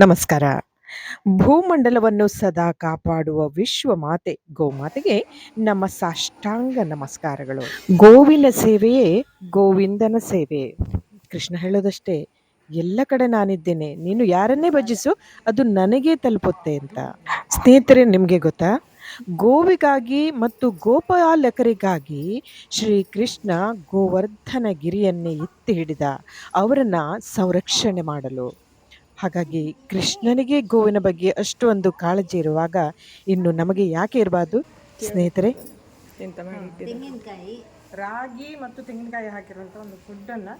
ನಮಸ್ಕಾರ. ಭೂಮಂಡಲವನ್ನು ಸದಾ ಕಾಪಾಡುವ ವಿಶ್ವ ಮಾತೆ ಗೋಮಾತೆಗೆ ನಮ್ಮ ಸಾಷ್ಟಾಂಗ ನಮಸ್ಕಾರಗಳು. ಗೋವಿನ ಸೇವೆಯೇ ಗೋವಿಂದನ ಸೇವೆ. ಕೃಷ್ಣ ಹೇಳೋದಷ್ಟೇ, ಎಲ್ಲ ಕಡೆ ನಾನಿದ್ದೇನೆ, ನೀನು ಯಾರನ್ನೇ ಭಜಿಸು ಅದು ನನಗೇ ತಲುಪುತ್ತೆ ಅಂತ. ಸ್ನೇಹಿತರೆ, ನಿಮಗೆ ಗೊತ್ತಾ, ಗೋವಿಗಾಗಿ ಮತ್ತು ಗೋಪಾಲಕರಿಗಾಗಿ ಶ್ರೀಕೃಷ್ಣ ಗೋವರ್ಧನ ಗಿರಿಯನ್ನೇ ಎತ್ತಿ ಹಿಡಿದ, ಅವರನ್ನ ಸಂರಕ್ಷಣೆ ಮಾಡಲು. ಹಾಗಾಗಿ ಕೃಷ್ಣನಿಗೆ ಗೋವಿನ ಬಗ್ಗೆ ಅಷ್ಟೊಂದು ಕಾಳಜಿ ಇರುವಾಗ ಇನ್ನು ನಮಗೆ ಯಾಕೆ ಇರಬಾರ್ದು ಸ್ನೇಹಿತರೆ? ಎಂತ ಮಾಡಿ ತೆಂಗಿನಕಾಯಿ ರಾಗಿ ಮತ್ತು ತೆಂಗಿನಕಾಯಿ ಹಾಕಿರುವಂಥ ಒಂದು ಫುಡ್ಡನ್ನು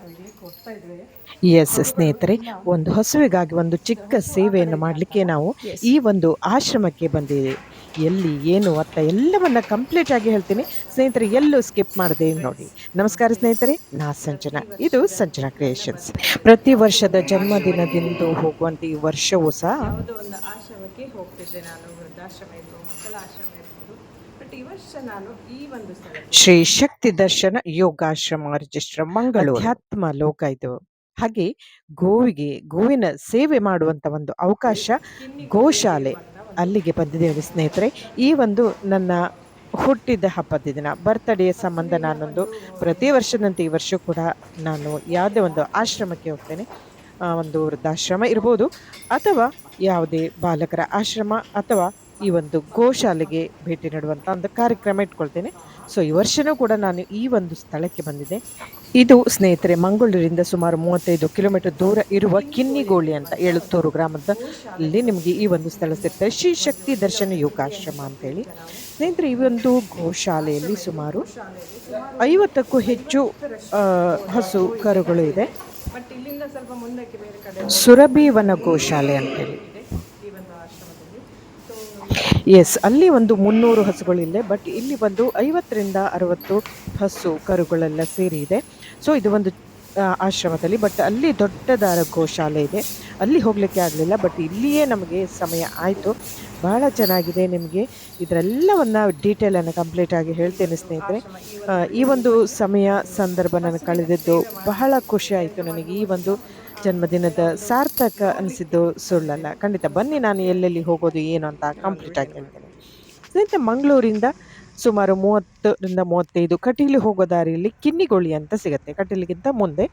ಅವರಿಗೆ ಕೊಡ್ತಾ ಇದ್ವಿ. ಎಸ್ ಸ್ನೇಹಿತರೆ, ಒಂದು ಹಸುವಿಗಾಗಿ ಒಂದು ಚಿಕ್ಕ ಸೇವೆಯನ್ನು ಮಾಡಲಿಕ್ಕೆ ನಾವು ಈ ಒಂದು ಆಶ್ರಮಕ್ಕೆ ಬಂದಿದ್ದೀವಿ. ಎಲ್ಲಿ ಏನು ಅಂತ ಎಲ್ಲವನ್ನ ಕಂಪ್ಲೀಟ್ ಆಗಿ ಹೇಳ್ತೀನಿ ಸ್ನೇಹಿತರೆ, ಎಲ್ಲೂ ಸ್ಕಿಪ್ ಮಾಡದೆ ನೋಡಿ. ನಮಸ್ಕಾರ ಸ್ನೇಹಿತರೆ, ನಾ ಸಂಜನಾ, ಇದು ಸಂಜನಾ ಕ್ರಿಯೇಷನ್ಸ್. ಪ್ರತಿ ವರ್ಷದ ಜನ್ಮದಿನದಿಂದ ಹೋಗುವಂತ ಈ ವರ್ಷವೂ ಸಹ ಯಾವುದೋ ಒಂದು ಆಶ್ರಮಕ್ಕೆ ಹೋಗ್ತಿದ್ದೆ ನಾನು. ವೃದ್ಧಾಶ್ರಮ ಇರ್ಬೋದು, ಮಕ್ಕಳ ಆಶ್ರಮ ಇರ್ಬೋದು. ಬಟ್ ಈ ವರ್ಷ ನಾನು ಈ ಒಂದು ಸ್ಥಳ ಶ್ರೀ ಶಕ್ತಿ ದರ್ಶನ ಯೋಗಾಶ್ರಮ ರಿಜಿಸ್ಟರ್ ಮಂಗಳೂರು, ಅಧ್ಯಾತ್ಮ ಲೋಕ ಇದು. ಹಾಗೆ ಗೋವಿನ ಸೇವೆ ಮಾಡುವಂತ ಒಂದು ಅವಕಾಶ ಗೋಶಾಲೆ, ಅಲ್ಲಿಗೆ ಬಂದಿದ್ದೇವೆ ಸ್ನೇಹಿತರೆ. ಈ ಒಂದು ನನ್ನ ಹುಟ್ಟಿದ ಹಬ್ಬದ ದಿನ, ಬರ್ತ್ಡೇಯ ಸಂಬಂಧ ನಾನೊಂದು ಪ್ರತಿ ವರ್ಷದಂತೆ ಈ ವರ್ಷ ಕೂಡ ನಾನು ಯಾವುದೇ ಒಂದು ಆಶ್ರಮಕ್ಕೆ ಹೋಗ್ತೇನೆ. ಒಂದು ವೃದ್ಧಾಶ್ರಮ ಇರ್ಬೋದು, ಅಥವಾ ಯಾವುದೇ ಬಾಲಕರ ಆಶ್ರಮ, ಅಥವಾ ಈ ಒಂದು ಗೋಶಾಲೆಗೆ ಭೇಟಿ ನೀಡುವಂಥ ಒಂದು ಕಾರ್ಯಕ್ರಮ ಇಟ್ಕೊಳ್ತೇನೆ. ಸೊ ಈ ವರ್ಷನೂ ಕೂಡ ನಾನು ಈ ಒಂದು ಸ್ಥಳಕ್ಕೆ ಬಂದಿದ್ದೆ. ಇದು ಸ್ನೇಹಿತರೆ ಮಂಗಳೂರಿಂದ ಸುಮಾರು 35 ಕಿಲೋಮೀಟರ್ ದೂರ ಇರುವ ಕಿನ್ನಿಗೋಳಿ ಅಂತ ಎಳುತ್ತೂರು ಗ್ರಾಮದಲ್ಲಿ ನಿಮಗೆ ಈ ಒಂದು ಸ್ಥಳ ಸಿಗ್ತದೆ, ಶ್ರೀ ಶಕ್ತಿ ದರ್ಶನ ಯೋಗಾಶ್ರಮ ಅಂತೇಳಿ. ಸ್ನೇಹಿತರೆ, ಈ ಒಂದು ಗೋಶಾಲೆಯಲ್ಲಿ ಸುಮಾರು 50ಕ್ಕೂ ಹೆಚ್ಚು ಹಸು ಕರುಗಳು ಇದೆ. ಬಟ್ ಇಲ್ಲಿಂದ ಸ್ವಲ್ಪ ಮುಂದಕ್ಕೆ ಬೇರೆ ಕಡೆ ಸುರಭಿ ವನ ಗೋಶಾಲೆ ಅಂತೇಳಿ. ಇದೆ ಈ ಒಂದು ಆಶ್ರಮದಲ್ಲಿ. ಎಸ್, ಅಲ್ಲಿ ಒಂದು 300 ಹಸುಗಳಿದೆ. ಬಟ್ ಇಲ್ಲಿ ಒಂದು 50ರಿಂದ 60 ಹಸು ಕರುಗಳೆಲ್ಲ ಸೇರಿ ಇದೆ. ಸೊ ಇದು ಒಂದು ಆಶ್ರಮದಲ್ಲಿ. ಬಟ್ ಅಲ್ಲಿ ದೊಡ್ಡದಾದ ಗೋಶಾಲೆ ಇದೆ, ಅಲ್ಲಿ ಹೋಗಲಿಕ್ಕೆ ಆಗಲಿಲ್ಲ. ಬಟ್ ಇಲ್ಲಿಯೇ ನಮಗೆ ಸಮಯ ಆಯಿತು. ಬಹಳ ಚೆನ್ನಾಗಿದೆ. ನಿಮಗೆ ಇದರೆಲ್ಲವನ್ನ ಡೀಟೇಲನ್ನು ಕಂಪ್ಲೀಟ್ ಆಗಿ ಹೇಳ್ತೇನೆ ಸ್ನೇಹಿತರೆ. ಈ ಒಂದು ಸಂದರ್ಭ ನಾನು ಕಳೆದಿದ್ದು ಬಹಳ ಖುಷಿ ಆಯಿತು ನನಗೆ. ಈ ಒಂದು ಜನ್ಮದಿನದ ಸಾರ್ಥಕ ಅನಿಸಿದ್ದು ಸುಳ್ಳಲ್ಲ. ಖಂಡಿತ ಬನ್ನಿ, ನಾನು ಎಲ್ಲೆಲ್ಲಿ ಹೋಗೋದು ಏನು ಅಂತ ಕಂಪ್ಲೀಟ್ ಆಗಿ ಹೇಳ್ತೇನೆ ಸ್ನೇಹಿತರೆ. ಮಂಗಳೂರಿಂದ ಸುಮಾರು 30ರಿಂದ 35 ಕಟೀಲು ಹೋಗೋ ದಾರಿಯಲ್ಲಿ ಕಿನ್ನಿಗೋಳಿ ಅಂತ ಸಿಗುತ್ತೆ. ಕಟೀಲಿಗಿಂತ ಮುಂದೆ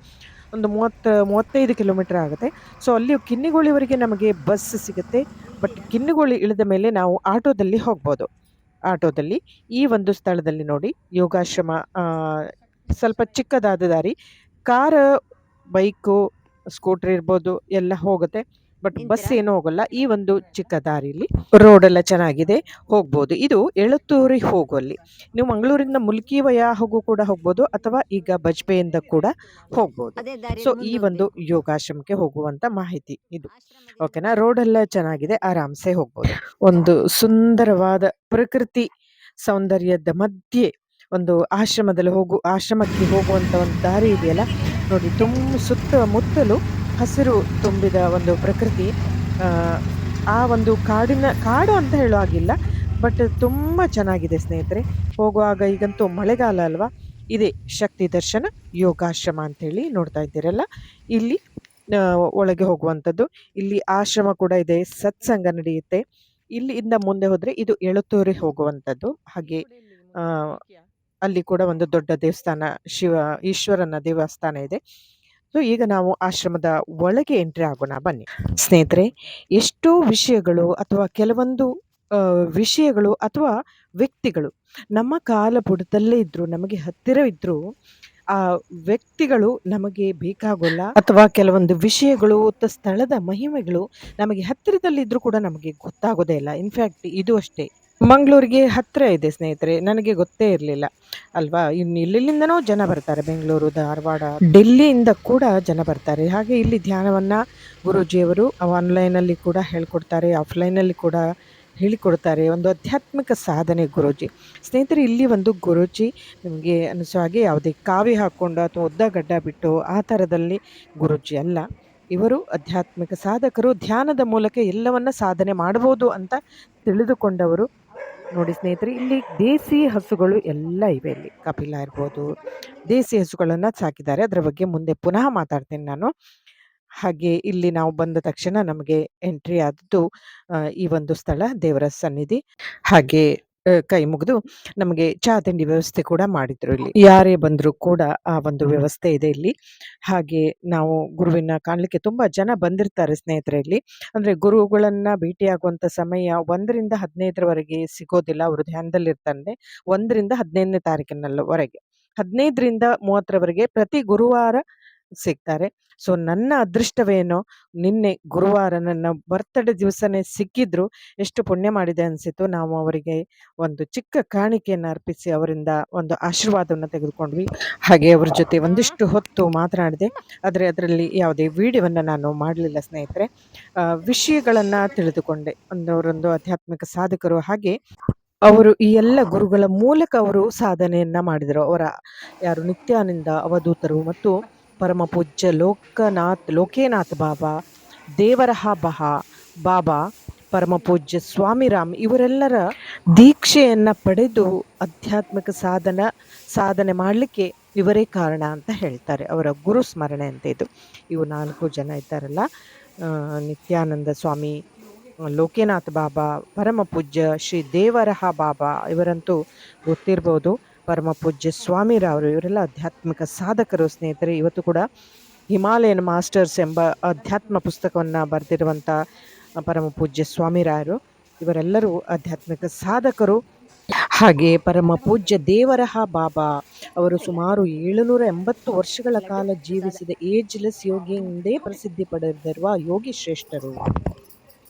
ಒಂದು 35 ಕಿಲೋಮೀಟರ್ ಆಗುತ್ತೆ. ಸೊ ಅಲ್ಲಿ ಕಿನ್ನಿಗೋಳಿವರೆಗೆ ನಮಗೆ ಬಸ್ ಸಿಗುತ್ತೆ. ಬಟ್ ಕಿನ್ನಿಗೋಳಿ ಇಳಿದ ಮೇಲೆ ನಾವು ಆಟೋದಲ್ಲಿ ಹೋಗ್ಬೋದು. ಆಟೋದಲ್ಲಿ ಈ ಒಂದು ಸ್ಥಳದಲ್ಲಿ ನೋಡಿ, ಯೋಗಾಶ್ರಮ ಸ್ವಲ್ಪ ಚಿಕ್ಕದಾದ ದಾರಿ, ಕಾರ್, ಬೈಕು, ಸ್ಕೂಟರ್ ಇರ್ಬೋದು, ಎಲ್ಲ ಹೋಗುತ್ತೆ. ಬಟ್ ಬಸ್ ಏನೂ ಹೋಗಲ್ಲ. ಈ ಒಂದು ಚಿಕ್ಕ ದಾರಿಲಿ ರೋಡ್ ಎಲ್ಲ ಚೆನ್ನಾಗಿದೆ, ಹೋಗ್ಬೋದು. ಇದು ಎಳತ್ತೂರಿಗೆ ಹೋಗುವಲ್ಲಿ. ನೀವು ಮಂಗಳೂರಿಂದ ಮುಲ್ಕಿವಯ ಕೂಡ ಹೋಗ್ಬೋದು, ಅಥವಾ ಈಗ ಬಜ್ಪೆಯಿಂದ ಕೂಡ ಹೋಗ್ಬೋದು. ಅದೇ ದಾರಿ ಸೊ ಈ ಒಂದು ಯೋಗಾಶ್ರಮಕ್ಕೆ ಹೋಗುವಂತ ಮಾಹಿತಿ ಇದು. ಓಕೆನಾ? ರೋಡ್ ಎಲ್ಲ ಚೆನ್ನಾಗಿದೆ, ಆರಾಮ್ಸೆ ಹೋಗ್ಬೋದು. ಒಂದು ಸುಂದರವಾದ ಪ್ರಕೃತಿ ಸೌಂದರ್ಯದ ಮಧ್ಯೆ ಒಂದು ಆಶ್ರಮಕ್ಕೆ ಹೋಗುವಂತ ಒಂದು ದಾರಿ ಇದೆಯಲ್ಲ ನೋಡಿ, ಸುತ್ತಮುತ್ತಲು ಹಸಿರು ತುಂಬಿದ ಒಂದು ಪ್ರಕೃತಿ. ಆ ಒಂದು ಕಾಡು ಅಂತ ಹೇಳೋ ಹಾಗಿಲ್ಲ, ಬಟ್ ತುಂಬ ಚೆನ್ನಾಗಿದೆ ಸ್ನೇಹಿತರೆ. ಹೋಗುವಾಗ, ಈಗಂತೂ ಮಳೆಗಾಲ ಅಲ್ವಾ, ಇದೆ ಶಕ್ತಿ ದರ್ಶನ ಯೋಗಾಶ್ರಮ ಅಂತೇಳಿ ನೋಡ್ತಾ ಇದ್ದೀರಲ್ಲ, ಇಲ್ಲಿ ಒಳಗೆ ಹೋಗುವಂಥದ್ದು. ಇಲ್ಲಿ ಆಶ್ರಮ ಕೂಡ ಇದೆ, ಸತ್ಸಂಗ ನಡೆಯುತ್ತೆ. ಇಲ್ಲಿಂದ ಮುಂದೆ ಹೋದ್ರೆ ಇದು ಎಳತ್ತೂರಿಗೆ ಹೋಗುವಂಥದ್ದು. ಹಾಗೆ ಅಲ್ಲಿ ಕೂಡ ಒಂದು ದೊಡ್ಡ ದೇವಸ್ಥಾನ, ಈಶ್ವರನ ದೇವಸ್ಥಾನ ಇದೆ. ಸೊ ಈಗ ನಾವು ಆಶ್ರಮದ ಒಳಗೆ ಎಂಟ್ರಿ ಆಗೋಣ, ಬನ್ನಿ ಸ್ನೇಹಿತರೆ. ಎಷ್ಟೋ ವಿಷಯಗಳು ಅಥವಾ ಕೆಲವೊಂದು ವಿಷಯಗಳು ಅಥವಾ ವ್ಯಕ್ತಿಗಳು ನಮ್ಮ ಕಾಲಪುಟದಲ್ಲೇ ಇದ್ರು, ನಮಗೆ ಹತ್ತಿರ ಇದ್ರು, ಆ ವ್ಯಕ್ತಿಗಳು ನಮಗೆ ಬೇಕಾಗೋಲ್ಲ, ಅಥವಾ ಕೆಲವೊಂದು ವಿಷಯಗಳು ಅಥವಾ ಸ್ಥಳದ ಮಹಿಮೆಗಳು ನಮಗೆ ಹತ್ತಿರದಲ್ಲಿದ್ರು ಕೂಡ ನಮಗೆ ಗೊತ್ತಾಗೋದೇ ಇಲ್ಲ. ಇನ್ಫ್ಯಾಕ್ಟ್ ಇದು ಅಷ್ಟೇ, ಮಂಗಳೂರಿಗೆ ಹತ್ತಿರ ಇದೆ ಸ್ನೇಹಿತರೆ, ನನಗೆ ಗೊತ್ತೇ ಇರಲಿಲ್ಲ ಅಲ್ವಾ. ಇನ್ನು ಇಲ್ಲಿಂದನೂ ಜನ ಬರ್ತಾರೆ, ಬೆಂಗಳೂರು, ಧಾರವಾಡ, ಡೆಲ್ಲಿಯಿಂದ ಕೂಡ ಜನ ಬರ್ತಾರೆ. ಹಾಗೆ ಇಲ್ಲಿ ಧ್ಯಾನವನ್ನ ಗುರೂಜಿಯವರು ಆನ್ಲೈನಲ್ಲಿ ಕೂಡ ಹೇಳ್ಕೊಡ್ತಾರೆ, ಆಫ್ಲೈನಲ್ಲಿ ಕೂಡ ಹೇಳಿಕೊಡ್ತಾರೆ. ಒಂದು ಆಧ್ಯಾತ್ಮಿಕ ಸಾಧನೆ ಗುರೂಜಿ. ಸ್ನೇಹಿತರೆ, ಇಲ್ಲಿ ಒಂದು ಗುರೂಜಿ ನಿಮಗೆ ಅನಿಸೋ ಹಾಗೆ ಯಾವುದೇ ಕಾವಿ ಹಾಕ್ಕೊಂಡು ಅಥವಾ ಉದ್ದ ಗಡ್ಡ ಬಿಟ್ಟು ಆ ಥರದಲ್ಲಿ ಗುರೂಜಿ ಅಲ್ಲ. ಇವರು ಆಧ್ಯಾತ್ಮಿಕ ಸಾಧಕರು, ಧ್ಯಾನದ ಮೂಲಕ ಎಲ್ಲವನ್ನ ಸಾಧನೆ ಮಾಡಬಹುದು ಅಂತ ತಿಳಿದುಕೊಂಡವರು. ನೋಡಿ ಸ್ನೇಹಿತರೆ, ಇಲ್ಲಿ ದೇಸಿ ಹಸುಗಳು ಎಲ್ಲ ಇವೆ. ಇಲ್ಲಿ ಕಪಿಲ ಇರ್ಬೋದು, ದೇಸಿ ಹಸುಗಳನ್ನು ಸಾಕಿದ್ದಾರೆ. ಅದರ ಬಗ್ಗೆ ಮುಂದೆ ಪುನಃ ಮಾತಾಡ್ತೇನೆ ನಾನು. ಹಾಗೆ ಇಲ್ಲಿ ನಾವು ಬಂದ ತಕ್ಷಣ ನಮಗೆ ಎಂಟ್ರಿ ಆದದ್ದು ಈ ಒಂದು ಸ್ಥಳ ದೇವರ ಸನ್ನಿಧಿ. ಹಾಗೆ ಕೈ ಮುಗಿದು ನಮಗೆ ಚಹಾ ತಿಂಡಿ ವ್ಯವಸ್ಥೆ ಕೂಡ ಮಾಡಿದ್ರು ಇಲ್ಲಿ. ಯಾರೇ ಬಂದರೂ ಕೂಡ ಆ ಒಂದು ವ್ಯವಸ್ಥೆ ಇದೆ ಇಲ್ಲಿ. ಹಾಗೆ ನಾವು ಗುರುವಿನ ಕಾಣಲಿಕ್ಕೆ ತುಂಬಾ ಜನ ಬಂದಿರ್ತಾರೆ ಸ್ನೇಹಿತರೆ ಇಲ್ಲಿ. ಅಂದ್ರೆ ಗುರುಗಳನ್ನ ಭೇಟಿಯಾಗುವಂತ ಸಮಯ 1ರಿಂದ 15ರವರೆಗೆ ಸಿಗೋದಿಲ್ಲ. ಅವರು ಧ್ಯಾನದಲ್ಲಿರ್ತಾರೆ 1ರಿಂದ 15ನೇ ತಾರೀಕಿನವರೆಗೆ. 15ರಿಂದ 30ರವರೆಗೆ ಪ್ರತಿ ಗುರುವಾರ ಸಿಗ್ತಾರೆ. ಸೊ ನನ್ನ ಅದೃಷ್ಟವೇನೋ ನಿನ್ನೆ ಗುರುವಾರ ನನ್ನ ಬರ್ತ್ಡೇ ದಿವಸನೇ ಸಿಕ್ಕಿದ್ರು. ಎಷ್ಟು ಪುಣ್ಯ ಮಾಡಿದೆ ಅನ್ಸಿತ್ತು. ನಾವು ಅವರಿಗೆ ಒಂದು ಚಿಕ್ಕ ಕಾಣಿಕೆಯನ್ನು ಅರ್ಪಿಸಿ ಅವರಿಂದ ಒಂದು ಆಶೀರ್ವಾದವನ್ನು ತೆಗೆದುಕೊಂಡ್ವಿ. ಹಾಗೆ ಅವ್ರ ಜೊತೆ ಒಂದಿಷ್ಟು ಹೊತ್ತು ಮಾತನಾಡಿದೆ. ಆದರೆ ಅದರಲ್ಲಿ ಯಾವುದೇ ವಿಡಿಯೋವನ್ನು ನಾನು ಮಾಡಲಿಲ್ಲ ಸ್ನೇಹಿತರೆ. ವಿಷಯಗಳನ್ನು ತಿಳಿದುಕೊಂಡೆ. ಅವರೊಂದು ಆಧ್ಯಾತ್ಮಿಕ ಸಾಧಕರು. ಹಾಗೆ ಅವರು ಈ ಎಲ್ಲ ಗುರುಗಳ ಮೂಲಕ ಅವರು ಸಾಧನೆಯನ್ನ ಮಾಡಿದರು. ಅವರ ಯಾರು ನಿತ್ಯಾನಂದ ಅವಧೂತರು ಮತ್ತು ಪರಮ ಪೂಜ್ಯ ಲೋಕೇನಾಥ್ ಬಾಬಾ, ದೇವರಹ ಬಾಬಾ, ಪರಮ ಪೂಜ್ಯ ಸ್ವಾಮಿರಾಮ್ ಇವರೆಲ್ಲರ ದೀಕ್ಷೆಯನ್ನ ಪಡೆದು ಆಧ್ಯಾತ್ಮಿಕ ಸಾಧನೆ ಮಾಡಲಿಕ್ಕೆ ಇವರೇ ಕಾರಣ ಅಂತ ಹೇಳ್ತಾರೆ. ಅವರ ಗುರು ಸ್ಮರಣೆ ಅಂತ ಇದು. ಇವು 4 ಜನ ಇದ್ದಾರಲ್ಲ, ನಿತ್ಯಾನಂದ ಸ್ವಾಮಿ, ಲೋಕೇನಾಥ್ ಬಾಬಾ, ಪರಮ ಪೂಜ್ಯ ಶ್ರೀ ದೇವರಹ ಬಾಬಾ ಇವರಂತೂ ಗೊತ್ತಿರ್ಬೋದು. ಪರಮ ಪೂಜ್ಯ ಸ್ವಾಮಿರಾವರು ಇವರೆಲ್ಲ ಆಧ್ಯಾತ್ಮಿಕ ಸಾಧಕರು ಸ್ನೇಹಿತರೆ. ಇವತ್ತು ಕೂಡ ಹಿಮಾಲಯನ್ ಮಾಸ್ಟರ್ಸ್ ಎಂಬ ಅಧ್ಯಾತ್ಮ ಪುಸ್ತಕವನ್ನು ಬರೆದಿರುವಂಥ ಪರಮ ಪೂಜ್ಯ ಸ್ವಾಮಿರಾಯರು ಇವರೆಲ್ಲರೂ ಆಧ್ಯಾತ್ಮಿಕ ಸಾಧಕರು. ಹಾಗೆ ಪರಮ ಪೂಜ್ಯ ದೇವರಹ ಬಾಬಾ ಅವರು ಸುಮಾರು 780 ವರ್ಷಗಳ ಕಾಲ ಜೀವಿಸಿದ ಏಜ್ಲೆಸ್ ಯೋಗಿ ಎಂದೇ ಪ್ರಸಿದ್ಧಿ ಪಡೆದಿರುವ ಯೋಗಿ ಶ್ರೇಷ್ಠರು.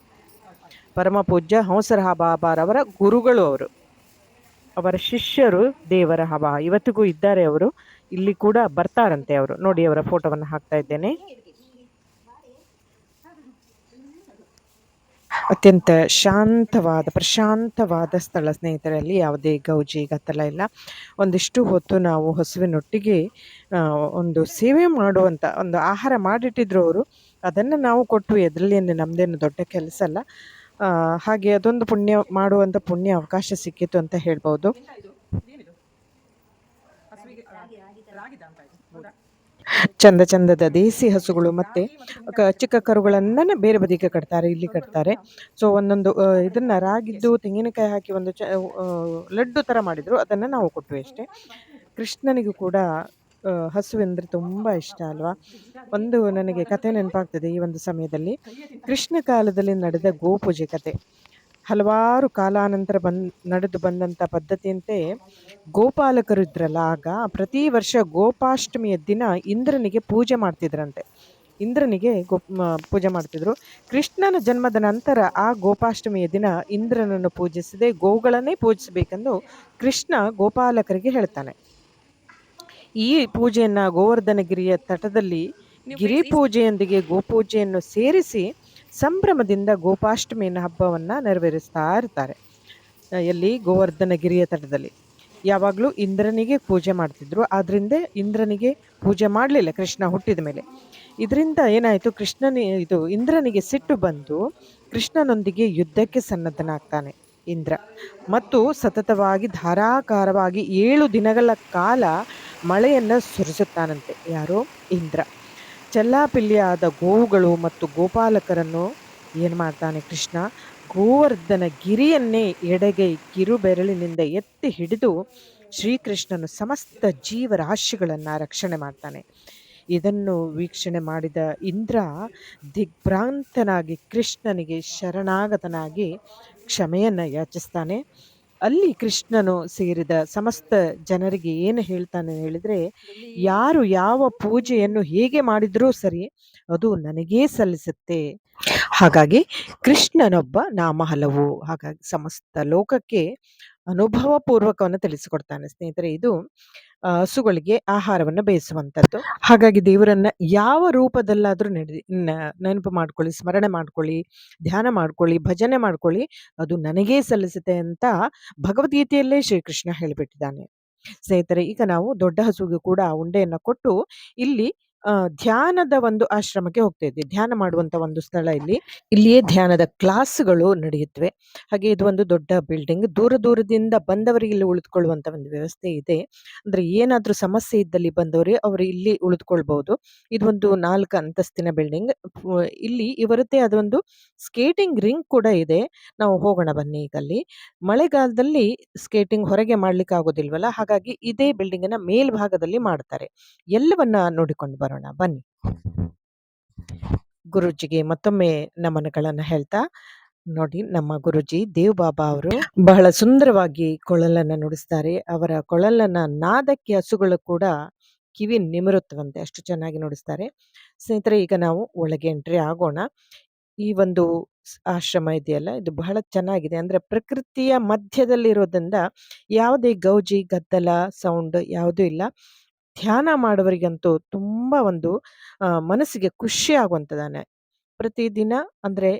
ಪರಮ ಪೂಜ್ಯ ಹಂಸರಹ ಬಾಬಾರವರ ಗುರುಗಳು ಅವರು. ಅವರ ಶಿಷ್ಯರು ದೇವರಹ ಬಾ ಇವತ್ತಿಗೂ ಇದ್ದಾರೆ. ಅವರು ಇಲ್ಲಿ ಕೂಡ ಬರ್ತಾರಂತೆ. ಅವರು ನೋಡಿ, ಅವರ ಫೋಟೋವನ್ನು ಹಾಕ್ತಾ ಇದ್ದೇನೆ. ಅತ್ಯಂತ ಪ್ರಶಾಂತವಾದ ಸ್ಥಳ ಸ್ನೇಹಿತರಲ್ಲಿ. ಯಾವುದೇ ಗೌಜಿ ಗದ್ದಲ ಇಲ್ಲ. ಒಂದಿಷ್ಟು ಹೊತ್ತು ನಾವು ಹಸುವಿನೊಟ್ಟಿಗೆ ಒಂದು ಸೇವೆ ಮಾಡುವಂಥ ಒಂದು ಆಹಾರ ಮಾಡಿಟ್ಟಿದ್ರು ಅವರು. ಅದನ್ನು ನಾವು ಕೊಟ್ಟು ಎದರಲ್ಲಿ ನಮ್ಮದೇನು ದೊಡ್ಡ ಕೆಲಸ ಅಲ್ಲ. ಹಾಗೆ ಅದೊಂದು ಪುಣ್ಯ ಅವಕಾಶ ಸಿಕ್ಕಿತು ಅಂತ ಹೇಳ್ಬೋದು. ಚಂದದ ದೇಸಿ ಹಸುಗಳು ಮತ್ತೆ ಚಿಕ್ಕ ಕರುಗಳನ್ನ ಬೇರೆ ಬದಿಗೆ ಕಟ್ತಾರೆ, ಇಲ್ಲಿ ಕಟ್ತಾರೆ. ಸೊ ಒಂದೊಂದು ಇದನ್ನ ರಾಗಿದ್ದು ತೆಂಗಿನಕಾಯಿ ಹಾಕಿ ಒಂದು ಲಡ್ಡು ತರ ಮಾಡಿದ್ರು. ಅದನ್ನ ನಾವು ಕೊಟ್ವಿ ಅಷ್ಟೇ. ಕೃಷ್ಣನಿಗೂ ಕೂಡ ಹಸುವೆಂದ್ರೆ ತುಂಬಾ ಇಷ್ಟ ಅಲ್ವಾ. ನನಗೆ ಕತೆ ನೆನಪಾಗ್ತದೆ ಈ ಒಂದು ಸಮಯದಲ್ಲಿ. ಕೃಷ್ಣ ಕಾಲದಲ್ಲಿ ನಡೆದ ಗೋಪೂಜೆ ಕತೆ. ಹಲವಾರು ಕಾಲಾನಂತರ ನಡೆದು ಬಂದಂಥ ಪದ್ಧತಿಯಂತೆ ಗೋಪಾಲಕರು ಇದ್ರಲ್ಲ, ಆಗ ಪ್ರತಿ ವರ್ಷ ಗೋಪಾಷ್ಟಮಿಯ ದಿನ ಇಂದ್ರನಿಗೆ ಪೂಜೆ ಮಾಡ್ತಿದ್ರಂತೆ. ಇಂದ್ರನಿಗೆ ಪೂಜೆ ಮಾಡ್ತಿದ್ರು. ಕೃಷ್ಣನ ಜನ್ಮದ ನಂತರ ಆ ಗೋಪಾಷ್ಟಮಿಯ ದಿನ ಇಂದ್ರನನ್ನು ಪೂಜಿಸದೆ ಗೋಗಳನ್ನೇ ಪೂಜಿಸಬೇಕೆಂದು ಕೃಷ್ಣ ಗೋಪಾಲಕರಿಗೆ ಹೇಳ್ತಾನೆ. ಈ ಪೂಜೆಯನ್ನ ಗೋವರ್ಧನಗಿರಿಯ ತಟದಲ್ಲಿ ಗಿರಿ ಪೂಜೆಯೊಂದಿಗೆ ಗೋಪೂಜೆಯನ್ನು ಸೇರಿಸಿ ಸಂಭ್ರಮದಿಂದ ಗೋಪಾಷ್ಟಮಿಯ ಹಬ್ಬವನ್ನ ನೆರವೇರಿಸ್ತಾ ಇರ್ತಾರೆ. ಎಲ್ಲಿ? ಗೋವರ್ಧನಗಿರಿಯ ತಟದಲ್ಲಿ. ಯಾವಾಗಲೂ ಇಂದ್ರನಿಗೆ ಪೂಜೆ ಮಾಡ್ತಿದ್ರು. ಆದ್ರಿಂದ ಇಂದ್ರನಿಗೆ ಪೂಜೆ ಮಾಡಲಿಲ್ಲ ಕೃಷ್ಣ ಹುಟ್ಟಿದ ಮೇಲೆ. ಇದರಿಂದ ಏನಾಯಿತು, ಇಂದ್ರನಿಗೆ ಸಿಟ್ಟು ಬಂದು ಕೃಷ್ಣನೊಂದಿಗೆ ಯುದ್ಧಕ್ಕೆ ಸನ್ನದ್ಧನಾಗ್ತಾನೆ ಇಂದ್ರ. ಮತ್ತು ಸತತವಾಗಿ ಧಾರಾಕಾರವಾಗಿ 7 ದಿನಗಳ ಕಾಲ ಮಳೆಯನ್ನು ಸುರಿಸುತ್ತಾನಂತೆ. ಯಾರೋ? ಇಂದ್ರ. ಚೆಲ್ಲಾಪಿಲ್ಲಿಯಾದ ಗೋವುಗಳು ಮತ್ತು ಗೋಪಾಲಕರನ್ನು ಏನು ಮಾಡ್ತಾನೆ ಕೃಷ್ಣ? ಗೋವರ್ಧನ ಗಿರಿಯನ್ನೇ ಎಡಗೈ ಕಿರುಬೆರಳಿನಿಂದ ಎತ್ತಿ ಹಿಡಿದು ಶ್ರೀಕೃಷ್ಣನು ಸಮಸ್ತ ಜೀವರಾಶಿಗಳನ್ನು ರಕ್ಷಣೆ ಮಾಡ್ತಾನೆ. ಇದನ್ನು ವೀಕ್ಷಣೆ ಮಾಡಿದ ಇಂದ್ರ ದಿಗ್ಭ್ರಾಂತನಾಗಿ ಕೃಷ್ಣನಿಗೆ ಶರಣಾಗತನಾಗಿ ಕ್ಷಮೆಯನ್ನು ಯಾಚಿಸ್ತಾನೆ. ಅಲ್ಲಿ ಕೃಷ್ಣನು ಸೇರಿದ ಸಮಸ್ತ ಜನರಿಗೆ ಏನು ಹೇಳ್ತಾನೆ ಹೇಳಿದ್ರೆ, ಯಾರು ಯಾವ ಪೂಜೆಯನ್ನು ಹೇಗೆ ಮಾಡಿದ್ರೂ ಸರಿ, ಅದು ನನಗೇ ಸಲ್ಲಿಸುತ್ತೆ. ಹಾಗಾಗಿ ಕೃಷ್ಣನೊಬ್ಬ, ನಾಮ ಹಲವು. ಹಾಗಾಗಿ ಸಮಸ್ತ ಲೋಕಕ್ಕೆ ಅನುಭವ ಪೂರ್ವಕವನ್ನು ತಿಳಿಸಿಕೊಡ್ತಾನೆ ಸ್ನೇಹಿತರೆ. ಇದು ಹಸುಗಳಿಗೆ ಆಹಾರವನ್ನು ಬೇಯಿಸುವಂಥದ್ದು. ಹಾಗಾಗಿ ದೇವರನ್ನ ಯಾವ ರೂಪದಲ್ಲಾದ್ರೂ ನೆನಪು ಮಾಡ್ಕೊಳ್ಳಿ, ಸ್ಮರಣೆ ಮಾಡ್ಕೊಳ್ಳಿ, ಧ್ಯಾನ ಮಾಡ್ಕೊಳ್ಳಿ, ಭಜನೆ ಮಾಡ್ಕೊಳ್ಳಿ, ಅದು ನನಗೇ ಸಲ್ಲಿಸುತ್ತೆ ಅಂತ ಭಗವದ್ಗೀತೆಯಲ್ಲೇ ಶ್ರೀಕೃಷ್ಣ ಹೇಳಿಬಿಟ್ಟಿದ್ದಾನೆ ಸ್ನೇಹಿತರೆ. ಈಗ ನಾವು ದೊಡ್ಡ ಹಸುವಿಗೆ ಕೂಡ ಉಂಡೆಯನ್ನು ಕೊಟ್ಟು ಇಲ್ಲಿ ಧ್ಯಾನದ ಒಂದು ಆಶ್ರಮಕ್ಕೆ ಹೋಗ್ತಾ ಇದ್ವಿ. ಧ್ಯಾನ ಮಾಡುವಂತ ಒಂದು ಸ್ಥಳ ಇಲ್ಲಿ. ಇಲ್ಲಿಯೇ ಧ್ಯಾನದ ಕ್ಲಾಸ್‌ಗಳು ನಡೆಯುತ್ತವೆ. ಹಾಗೆ ಇದು ಒಂದು ದೊಡ್ಡ ಬಿಲ್ಡಿಂಗ್. ದೂರ ದೂರದಿಂದ ಬಂದವರಿಗೆ ಇಲ್ಲಿ ಉಳಿದುಕೊಳ್ಳುವಂತ ಒಂದು ವ್ಯವಸ್ಥೆ ಇದೆ. ಅಂದ್ರೆ ಏನಾದ್ರೂ ಸಮಸ್ಯೆ ಇದ್ದಲ್ಲಿ ಬಂದವರು ಅವರು ಇಲ್ಲಿ ಉಳಿದುಕೊಳ್ಬಹುದು. ಇದು ಒಂದು 4 ಅಂತಸ್ತಿನ ಬಿಲ್ಡಿಂಗ್. ಇಲ್ಲಿ ಇವರದ್ದೇ ಆದ ಒಂದು ಸ್ಕೇಟಿಂಗ್ ರಿಂಗ್ ಕೂಡ ಇದೆ. ನಾವು ಹೋಗೋಣ ಬನ್ನಿ ಈಗ ಅಲ್ಲಿ. ಮಳೆಗಾಲದಲ್ಲಿ ಸ್ಕೇಟಿಂಗ್ ಹೊರಗೆ ಮಾಡ್ಲಿಕ್ಕೆ ಆಗೋದಿಲ್ವಲ್ಲ, ಹಾಗಾಗಿ ಇದೇ ಬಿಲ್ಡಿಂಗಿನ ಮೇಲ್ಭಾಗದಲ್ಲಿ ಮಾಡ್ತಾರೆ. ಎಲ್ಲವನ್ನ ನೋಡಿಕೊಂಡು ಬರೋಣ ಬನ್ನಿ. ಗುರೂಜಿಗೆ ಮತ್ತೊಮ್ಮೆ ನಮನಗಳನ್ನ ಹೇಳ್ತಾ, ನೋಡಿ ನಮ್ಮ ಗುರೂಜಿ ದೇವ್ ಬಾಬಾ ಅವರು ಬಹಳ ಸುಂದರವಾಗಿ ಕೊಳಲನ್ನ ನುಡಿಸ್ತಾರೆ. ಅವರ ಕೊಳಲನ್ನ ನಾದಕ್ಕೆ ಹಸುಗಳು ಕೂಡ ಕಿವಿ ನಿಮಿರುತ್ತವಂತೆ, ಅಷ್ಟು ಚೆನ್ನಾಗಿ ನುಡಿಸ್ತಾರೆ. ಸ್ನೇಹಿತರೆ, ಈಗ ನಾವು ಒಳಗೆ ಎಂಟ್ರಿ ಆಗೋಣ. ಈ ಒಂದು ಆಶ್ರಮ ಇದೆಯಲ್ಲ, ಇದು ಬಹಳ ಚೆನ್ನಾಗಿದೆ. ಅಂದ್ರೆ ಪ್ರಕೃತಿಯ ಮಧ್ಯದಲ್ಲಿರೋದ್ರಿಂದ ಯಾವುದೇ ಗೌಜಿ ಗದ್ದಲ ಸೌಂಡ್ ಯಾವುದೂ ಇಲ್ಲ. ಧ್ಯಾನ ಮಾಡುವರಿಗಂತೂ ತುಂಬಾ ಒಂದು ಮನಸ್ಸಿಗೆ ಖುಷಿ ಆಗುವಂತದಾನೆ. ಪ್ರತಿದಿನ ಅಂದ್ರೆ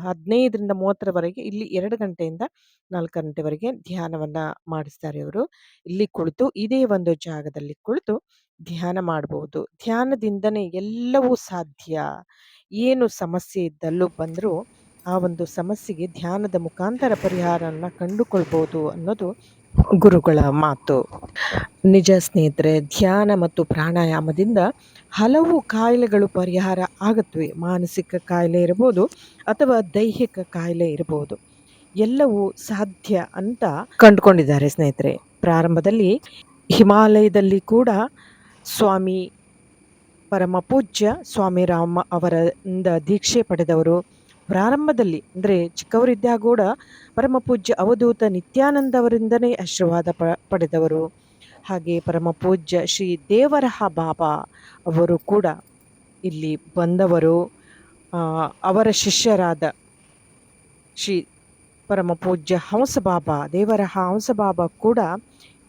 15ರಿಂದ 30ರವರೆಗೆ ಇಲ್ಲಿ 2 ಗಂಟೆಯಿಂದ 4 ಗಂಟೆವರೆಗೆ ಧ್ಯಾನವನ್ನ ಮಾಡಿಸ್ತಾರೆ ಇವರು. ಇಲ್ಲಿ ಕುಳಿತು ಇದೇ ಒಂದು ಜಾಗದಲ್ಲಿ ಕುಳಿತು ಧ್ಯಾನ ಮಾಡಬಹುದು. ಧ್ಯಾನದಿಂದನೇ ಎಲ್ಲವೂ ಸಾಧ್ಯ. ಏನು ಸಮಸ್ಯೆ ಇದ್ದಲ್ಲೂ ಬಂದರೂ ಆ ಒಂದು ಸಮಸ್ಯೆಗೆ ಧ್ಯಾನದ ಮುಖಾಂತರ ಪರಿಹಾರವನ್ನ ಕಂಡುಕೊಳ್ಬಹುದು ಅನ್ನೋದು ಗುರುಗಳ ಮಾತು. ನಿಜ ಸ್ನೇಹಿತರೆ, ಧ್ಯಾನ ಮತ್ತು ಪ್ರಾಣಾಯಾಮದಿಂದ ಹಲವು ಕಾಯಿಲೆಗಳು ಪರಿಹಾರ ಆಗುತ್ತವೆ. ಮಾನಸಿಕ ಕಾಯಿಲೆ ಇರಬಹುದು ಅಥವಾ ದೈಹಿಕ ಕಾಯಿಲೆ ಇರಬಹುದು. ಎಲ್ಲವೂ ಸಾಧ್ಯ ಅಂತ ಕಂಡುಕೊಂಡಿದ್ದಾರೆ ಸ್ನೇಹಿತರೆ. ಪ್ರಾರಂಭದಲ್ಲಿ ಹಿಮಾಲಯದಲ್ಲಿ ಕೂಡ ಸ್ವಾಮಿ ಪರಮ ಪೂಜ್ಯ ಸ್ವಾಮಿ ರಾಮ ಅವರಿಂದ ದೀಕ್ಷೆ ಪಡೆದವರು. ಪ್ರಾರಂಭದಲ್ಲಿ ಅಂದ್ರೆ ಚಿಕ್ಕವರಿದ್ದಾಗ ಕೂಡ ಪರಮ ಪೂಜ್ಯ ಅವಧೂತ ನಿತ್ಯಾನಂದ ಅವರಿಂದನೇ ಆಶೀರ್ವಾದ ಪಡೆದವರು. ಹಾಗೆ ಪರಮ ಪೂಜ್ಯ ಶ್ರೀ ದೇವರಹ ಬಾಬಾ ಅವರು ಕೂಡ ಇಲ್ಲಿ ಬಂದವರು. ಅವರ ಶಿಷ್ಯರಾದ ಶ್ರೀ ಪರಮ ಪೂಜ್ಯ ಹಂಸಬಾಬಾ, ದೇವರಹ ಹಂಸಬಾಬಾ ಕೂಡ